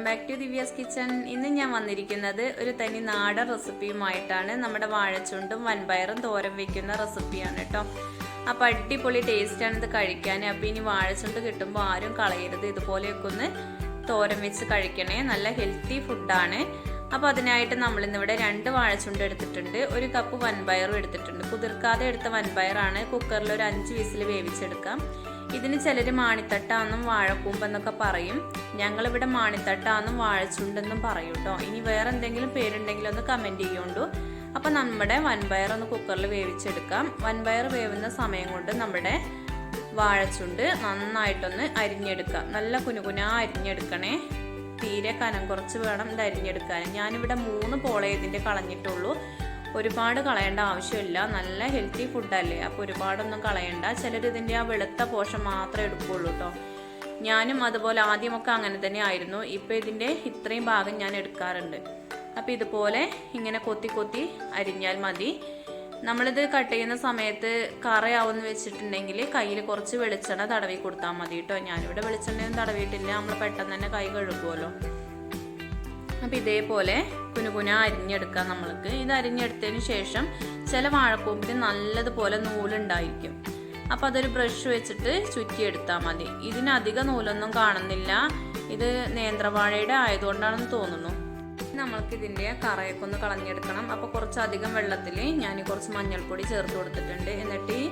back to Divya'skithen kitchen. ഇന്ന് ഞാൻ വന്നിരിക്കുന്നത് ഒരു തനി നാടൻ റെസിപ്പിയുമായിട്ടാണ്. നമ്മുടെ വാഴച്ചുണ്ടും വൻപയറും തോരൻ വെക്കുന്ന റെസിപ്പിയാണ് ട്ടോ. അപ്പോൾ അടിപൊളി ടേസ്റ്റ് ആണ് ഇത് കഴിക്കാൻ. അപ്പോൾ ഇനി വാഴച്ചുണ്ട് കിട്ടുമ്പോൾ ആരും കളയരുത്. ഇതുപോലെയൊക്കെ ഒന്ന് തോരൻ വെച്ച് കഴിക്കണേ. നല്ല ഹെൽത്തി ഫുഡാണ്. അപ്പോൾ അതിനായിട്ട് നമ്മൾ ഇന്നിവിടെ 2 വാഴച്ചുണ്ട് എടുത്തിട്ടുണ്ട്. 1 കപ്പ് വൻപയറും എടുത്തിട്ടുണ്ട്. കുതിർക്കാതെ എടുത്ത വൻപയറാണ്. കുക്കറിൽ ഒരു 5 വിസിൽ വേവിച്ചെടുക്കാം. ഇതിന് ചിലർ മാണിത്തട്ടാന്നും വാഴക്കൂമ്പെന്നൊക്കെ പറയും. ഞങ്ങളിവിടെ മാണിത്തട്ടാന്നും വാഴച്ചുണ്ടെന്നും പറയും കേട്ടോ. ഇനി വേറെ എന്തെങ്കിലും പേരുണ്ടെങ്കിൽ ഒന്ന് കമൻറ്റ് ചെയ്യുകൊണ്ടു. അപ്പം നമ്മുടെ വൻപയർ ഒന്ന് കുക്കറിൽ വേവിച്ചെടുക്കാം. വൻപയർ വേവുന്ന സമയം കൊണ്ട് നമ്മുടെ വാഴച്ചുണ്ട് നന്നായിട്ടൊന്ന് അരിഞ്ഞെടുക്കാം. നല്ല കുനുകുനാ അരിഞ്ഞെടുക്കണേ. തീരെ കനം കുറച്ച് വേണം ഇത് അരിഞ്ഞെടുക്കാൻ. ഞാനിവിടെ 3 പോളേ ഇതിൻ്റെ കളഞ്ഞിട്ടുള്ളൂ. ഒരുപാട് കളയേണ്ട ആവശ്യമില്ല. നല്ല ഹെൽത്തി ഫുഡല്ലേ, അപ്പോൾ ഒരുപാടൊന്നും കളയണ്ട. ചിലർ ഇതിൻ്റെ ആ വെളുത്ത പോഷൻ മാത്രമേ എടുക്കുകയുള്ളൂ കേട്ടോ. ഞാനും അതുപോലെ ആദ്യമൊക്കെ അങ്ങനെ തന്നെ ആയിരുന്നു. ഇപ്പോൾ ഇതിൻ്റെ ഇത്രയും ഭാഗം ഞാൻ എടുക്കാറുണ്ട്. അപ്പോൾ ഇതുപോലെ ഇങ്ങനെ കൊത്തി കൊത്തി അരിഞ്ഞാൽ മതി. നമ്മളിത് കട്ട് ചെയ്യുന്ന സമയത്ത് കറയാവുമെന്ന് വെച്ചിട്ടുണ്ടെങ്കിൽ കയ്യിൽ കുറച്ച് വെളിച്ചെണ്ണ തടവി കൊടുത്താൽ മതി കേട്ടോ. ഞാനിവിടെ വെളിച്ചെണ്ണയൊന്നും തടവിയിട്ടില്ല. നമ്മൾ പെട്ടെന്ന് തന്നെ കൈ കഴുകുമല്ലോ. അപ്പം ഇതേപോലെ കുനുകുന അരിഞ്ഞെടുക്കാം നമ്മൾക്ക്. ഇത് അരിഞ്ഞെടുത്തതിന് ശേഷം ചില വാഴക്കൂമ്പിന് നല്ലതുപോലെ നൂലുണ്ടായിരിക്കും. അപ്പം അതൊരു ബ്രഷ് വെച്ചിട്ട് ചുറ്റിയെടുത്താൽ മതി. ഇതിനധികം നൂലൊന്നും കാണുന്നില്ല. ഇത് നേന്ത്രവാഴയുടെ ആയതുകൊണ്ടാണെന്ന് തോന്നുന്നു. നമ്മൾക്ക് ഇതിൻ്റെ കറയൊക്കെ ഒന്ന് കളഞ്ഞെടുക്കണം. അപ്പോൾ കുറച്ചധികം വെള്ളത്തിൽ ഞാൻ കുറച്ച് മഞ്ഞൾപ്പൊടി ചേർത്ത് കൊടുത്തിട്ടുണ്ട്. എന്നിട്ട് ഈ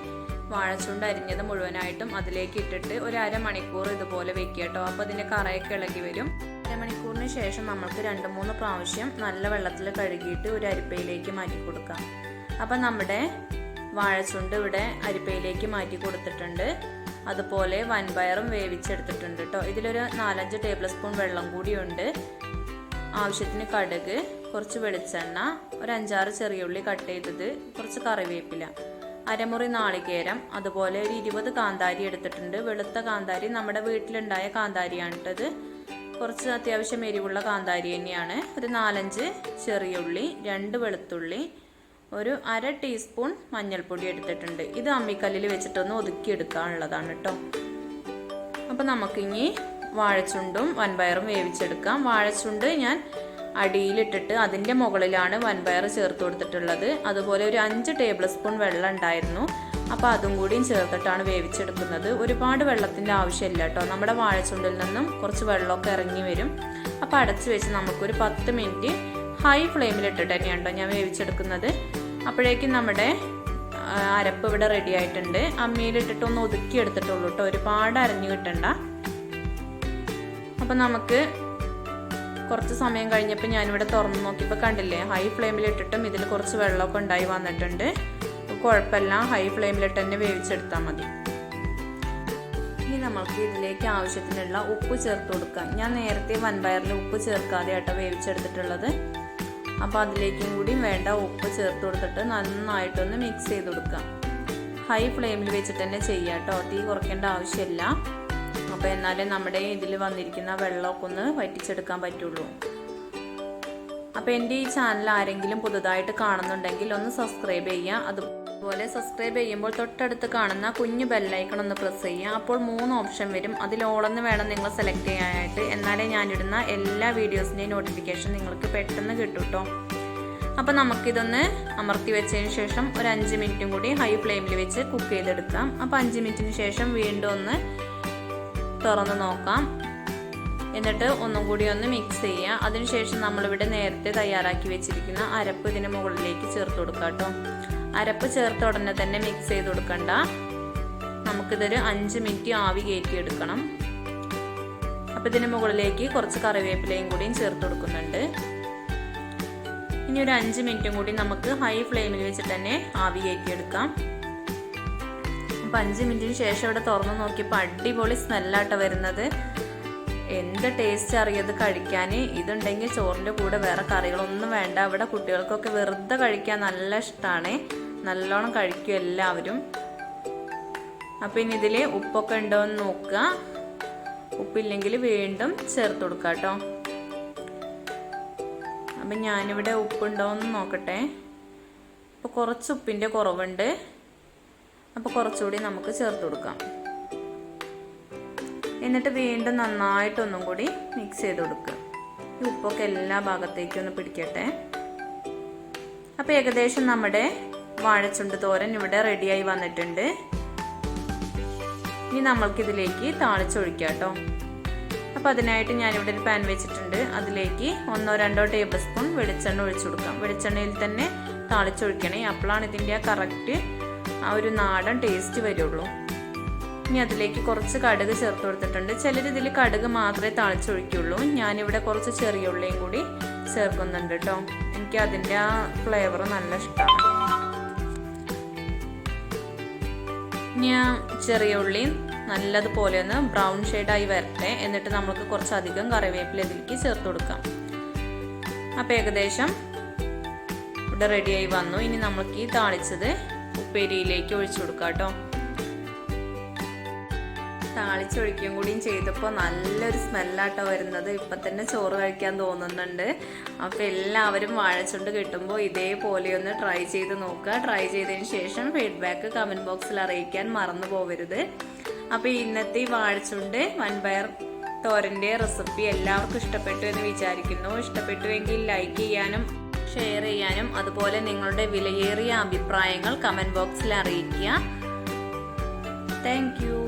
വാഴച്ചുണ്ട് അരിഞ്ഞത് മുഴുവനായിട്ടും അതിലേക്ക് ഇട്ടിട്ട് ഒരു അരമണിക്കൂർ ഇതുപോലെ വെക്കുക കേട്ടോ. അപ്പോൾ അതിൻ്റെ കറയൊക്കെ ഇളകി വരും. അരമണിക്കൂറിന് ശേഷം നമ്മൾക്ക് 2-3 പ്രാവശ്യം നല്ല വെള്ളത്തിൽ കഴുകിയിട്ട് ഒരു അരിപ്പയിലേക്ക് മാറ്റി കൊടുക്കാം. അപ്പം നമ്മുടെ വാഴച്ചുണ്ട് ഇവിടെ അരിപ്പയിലേക്ക് മാറ്റി കൊടുത്തിട്ടുണ്ട്. അതുപോലെ വൻപയറും വേവിച്ചെടുത്തിട്ടുണ്ട് കേട്ടോ. ഇതിലൊരു 4-5 ടേബിൾ സ്പൂൺ വെള്ളം കൂടിയുണ്ട്. ആവശ്യത്തിന് കടുക്, കുറച്ച് വെളിച്ചെണ്ണ, ഒരു 5-6 ചെറിയ ഉള്ളി കട്ട് ചെയ്തത്, കുറച്ച് കറിവേപ്പില, അരമുറി നാളികേരം, അതുപോലെ ഒരു 20 കാന്താരി എടുത്തിട്ടുണ്ട്. വെളുത്ത കാന്താരി നമ്മുടെ വീട്ടിലുണ്ടായ കാന്താരിയാണ് ഇട്ടത്. കുറച്ച് അത്യാവശ്യം എരിവുള്ള കാന്താരി തന്നെയാണ്. ഒരു 4-5 ചെറിയ ഉള്ളി, 2 വെളുത്തുള്ളി, ഒരു 1/2 ടീസ്പൂൺ മഞ്ഞൾപ്പൊടി എടുത്തിട്ടുണ്ട്. ഇത് അമ്മിക്കല്ലിൽ വെച്ചിട്ടൊന്ന് ഒതുക്കിയെടുക്കാനുള്ളതാണ് കേട്ടോ. അപ്പം നമുക്കിനി വാഴച്ചുണ്ടും വൻപയറും വേവിച്ചെടുക്കാം. വാഴച്ചുണ്ട് ഞാൻ അടിയിലിട്ടിട്ട് അതിൻ്റെ മുകളിലാണ് വൻപയർ ചേർത്ത് കൊടുത്തിട്ടുള്ളത്. അതുപോലെ ഒരു 5 ടേബിൾ സ്പൂൺ വെള്ളം ഉണ്ടായിരുന്നു. അപ്പോൾ അതും കൂടിയും ചേർത്തിട്ടാണ് വേവിച്ചെടുക്കുന്നത്. ഒരുപാട് വെള്ളത്തിൻ്റെ ആവശ്യമില്ല കേട്ടോ. നമ്മുടെ വാഴച്ചുണ്ടിൽ നിന്നും കുറച്ച് വെള്ളമൊക്കെ ഇറങ്ങി വരും. അപ്പോൾ അടച്ച് വെച്ച് നമുക്കൊരു 10 മിനിറ്റ് ഹൈ ഫ്ലെയിമിലിട്ടിട്ട് തന്നെയാണ് കേട്ടോ ഞാൻ വേവിച്ചെടുക്കുന്നത്. അപ്പോഴേക്കും നമ്മുടെ അരപ്പ് ഇവിടെ റെഡി ആയിട്ടുണ്ട്. അമ്മിയിലിട്ടിട്ട് ഒന്ന് ഒതുക്കി എടുത്തിട്ടുള്ളൂ കേട്ടോ. ഒരുപാട് അരഞ്ഞു കിട്ടണ്ട. അപ്പം നമുക്ക് കുറച്ച് സമയം കഴിഞ്ഞപ്പോൾ ഞാനിവിടെ തുറന്ന് നോക്കിയപ്പോൾ കണ്ടില്ലേ, ഹൈ ഫ്ലെയിമിലിട്ടിട്ടും ഇതിൽ കുറച്ച് വെള്ളമൊക്കെ ഉണ്ടായി വന്നിട്ടുണ്ട്. കുഴപ്പമില്ല, ഹൈ ഫ്ലെയിമിലിട്ട് തന്നെ വേവിച്ചെടുത്താൽ മതി. ഇനി നമുക്ക് ഇതിലേക്ക് ആവശ്യത്തിനുള്ള ഉപ്പ് ചേർത്ത് കൊടുക്കാം. ഞാൻ നേരത്തെ വൻപയറിൽ ഉപ്പ് ചേർക്കാതെ ആട്ടോ വേവിച്ചെടുത്തിട്ടുള്ളത്. അപ്പോൾ അതിലേക്കും കൂടി വേണ്ട ഉപ്പ് ചേർത്ത് കൊടുത്തിട്ട് നന്നായിട്ടൊന്ന് മിക്സ് ചെയ്ത് കൊടുക്കാം. ഹൈ ഫ്ലെയിമിൽ വെച്ചിട്ട് തന്നെ ചെയ്യാം കേട്ടോ. തീ കുറയ്ക്കേണ്ട ആവശ്യമില്ല. അപ്പോൾ എന്നാലേ നമ്മുടെ ഇതിൽ വന്നിരിക്കുന്ന വെള്ളമൊക്കെ ഒന്ന് വറ്റിച്ചെടുക്കാൻ പറ്റുള്ളൂ. അപ്പോൾ എൻ്റെ ഈ ചാനൽ ആരെങ്കിലും പുതുതായിട്ട് കാണുന്നുണ്ടെങ്കിൽ ഒന്ന് സബ്സ്ക്രൈബ് ചെയ്യുക. അതുപോലെ സബ്സ്ക്രൈബ് ചെയ്യുമ്പോൾ തൊട്ടടുത്ത് കാണുന്ന കുഞ്ഞു ബെല്ലൈക്കൺ ഒന്ന് പ്രസ് ചെയ്യുക. അപ്പോൾ 3 ഓപ്ഷൻ വരും. അതിൽ ഓളെന്ന് വേണം നിങ്ങൾ സെലക്ട് ചെയ്യാനായിട്ട്. എന്നാലേ ഞാനിടുന്ന എല്ലാ വീഡിയോസിൻ്റെയും നോട്ടിഫിക്കേഷൻ നിങ്ങൾക്ക് പെട്ടെന്ന് കിട്ടും കേട്ടോ. അപ്പോൾ നമുക്കിതൊന്ന് അമർത്തി വെച്ചതിന് ശേഷം ഒരു 5 മിനിറ്റും കൂടി ഹൈ ഫ്ലെയിമിൽ വെച്ച് കുക്ക് ചെയ്തെടുക്കാം. അപ്പോൾ 5 മിനിറ്റിന് ശേഷം വീണ്ടും ഒന്ന് തുറന്ന് നോക്കാം. എന്നിട്ട് ഒന്നും കൂടി ഒന്ന് മിക്സ് ചെയ്യുക. അതിനുശേഷം നമ്മളിവിടെ നേരത്തെ തയ്യാറാക്കി വെച്ചിരിക്കുന്ന അരപ്പ് ഇതിന് മുകളിലേക്ക് ചേർത്ത് കൊടുക്കാം കേട്ടോ. അരപ്പ് ചേർത്ത ഉടനെ തന്നെ മിക്സ് ചെയ്ത് കൊടുക്കണ്ട. നമുക്കിതൊരു 5 മിനിറ്റ് ആവി കയറ്റിയെടുക്കണം. അപ്പം ഇതിന് മുകളിലേക്ക് കുറച്ച് കറിവേപ്പിലയും കൂടിയും ചേർത്ത് കൊടുക്കുന്നുണ്ട്. ഇനി ഒരു 5 മിനിറ്റും കൂടി നമുക്ക് ഹൈ ഫ്ലെയിമിൽ വെച്ചിട്ട് തന്നെ ആവി കയറ്റിയെടുക്കാം. അപ്പം 5 മിനിറ്റിന് ശേഷം ഇവിടെ തുറന്ന് നോക്കിയപ്പോൾ അടിപൊളി സ്മെല്ലാട്ടോ വരുന്നത്. എന്ത് ടേസ്റ്റ് അറിയത് കഴിക്കാൻ. ഇതുണ്ടെങ്കിൽ ചോറിൻ്റെ കൂടെ വേറെ കറികളൊന്നും വേണ്ട. ഇവിടെ കുട്ടികൾക്കൊക്കെ വെറുതെ കഴിക്കാൻ നല്ല ഇഷ്ടമാണ്. നല്ലോണം കഴിക്കും എല്ലാവരും. അപ്പം ഇനി ഇതിൽ ഉപ്പൊക്കെ ഉണ്ടോ എന്ന് നോക്കുക. ഉപ്പില്ലെങ്കിൽ വീണ്ടും ചേർത്ത് കൊടുക്കാം കേട്ടോ. അപ്പം ഞാനിവിടെ ഉപ്പുണ്ടോ എന്ന് നോക്കട്ടെ. അപ്പോൾ കുറച്ച് ഉപ്പിൻ്റെ കുറവുണ്ട്. അപ്പോൾ കുറച്ചുകൂടി നമുക്ക് ചേർത്ത് കൊടുക്കാം. എന്നിട്ട് വീണ്ടും നന്നായിട്ടൊന്നും കൂടി മിക്സ് ചെയ്ത് കൊടുക്കുക. ഈ ഉപ്പൊക്കെ എല്ലാ ഭാഗത്തേക്കും ഒന്ന് പിടിക്കട്ടെ. അപ്പോൾ ഏകദേശം നമ്മുടെ വാഴച്ചുണ്ട് തോരൻ ഇവിടെ റെഡിയായി വന്നിട്ടുണ്ട്. ഇനി നമ്മൾക്കിതിലേക്ക് താളിച്ചൊഴിക്കാം കേട്ടോ. അപ്പോൾ അതിനായിട്ട് ഞാനിവിടെ ഒരു പാൻ വെച്ചിട്ടുണ്ട്. അതിലേക്ക് 1-2 ടേബിൾ സ്പൂൺ വെളിച്ചെണ്ണ ഒഴിച്ചു കൊടുക്കാം. വെളിച്ചെണ്ണയിൽ തന്നെ താളിച്ചൊഴിക്കണേ, അപ്പോഴാണ് ഇതിൻ്റെ കറക്റ്റ് ആ ഒരു നാടൻ ടേസ്റ്റ് വരുള്ളൂ. ഇനി അതിലേക്ക് കുറച്ച് കടുക് ചേർത്ത് കൊടുത്തിട്ടുണ്ട്. ചിലർ ഇതിൽ കടുക് മാത്രമേ താളിച്ചൊഴിക്കുള്ളൂ. ഞാനിവിടെ കുറച്ച് ചെറിയ ഉള്ളിയും കൂടി ചേർക്കുന്നുണ്ട് കേട്ടോ. എനിക്ക് അതിൻ്റെ ആ ഫ്ലേവർ നല്ല ഇഷ്ടമാണ്. ഇനി ആ ചെറിയ ഉള്ളി നല്ലതുപോലെ ഒന്ന് ബ്രൗൺ ഷെയ്ഡായി വരട്ടെ. എന്നിട്ട് നമുക്ക് കുറച്ചധികം കറിവേപ്പില ഇതിലേക്ക് ചേർത്ത് കൊടുക്കാം. അപ്പം ഏകദേശം ഇവിടെ റെഡിയായി വന്നു. ഇനി നമുക്ക് ഈ താളിച്ചത് ഉപ്പേരിയിലേക്ക് ഒഴിച്ചു കൊടുക്കാം കേട്ടോ. താളിച്ചൊഴിക്കുകയും കൂടിയും ചെയ്തപ്പോൾ നല്ലൊരു സ്മെല്ലാട്ടോ വരുന്നത്. ഇപ്പം തന്നെ ചോറ് കഴിക്കാൻ തോന്നുന്നുണ്ട്. അപ്പോൾ എല്ലാവരും വാഴച്ചുണ്ട് കിട്ടുമ്പോൾ ഇതേപോലെ ഒന്ന് ട്രൈ ചെയ്ത് നോക്കുക. ട്രൈ ചെയ്തതിന് ശേഷം ഫീഡ്ബാക്ക് കമൻറ്റ് ബോക്സിൽ അറിയിക്കാൻ മറന്നു പോകരുത്. അപ്പോൾ ഇന്നത്തെ ഈ വാഴച്ചുണ്ട് വൻപയർ തോരൻ്റെ റെസിപ്പി എല്ലാവർക്കും ഇഷ്ടപ്പെട്ടു എന്ന് വിചാരിക്കുന്നു. ഇഷ്ടപ്പെട്ടുവെങ്കിൽ ലൈക്ക് ചെയ്യാനും ഷെയർ ചെയ്യാനും അതുപോലെ നിങ്ങളുടെ വിലയേറിയ അഭിപ്രായങ്ങൾ കമൻറ്റ് ബോക്സിൽ അറിയിക്കുക. Thank you.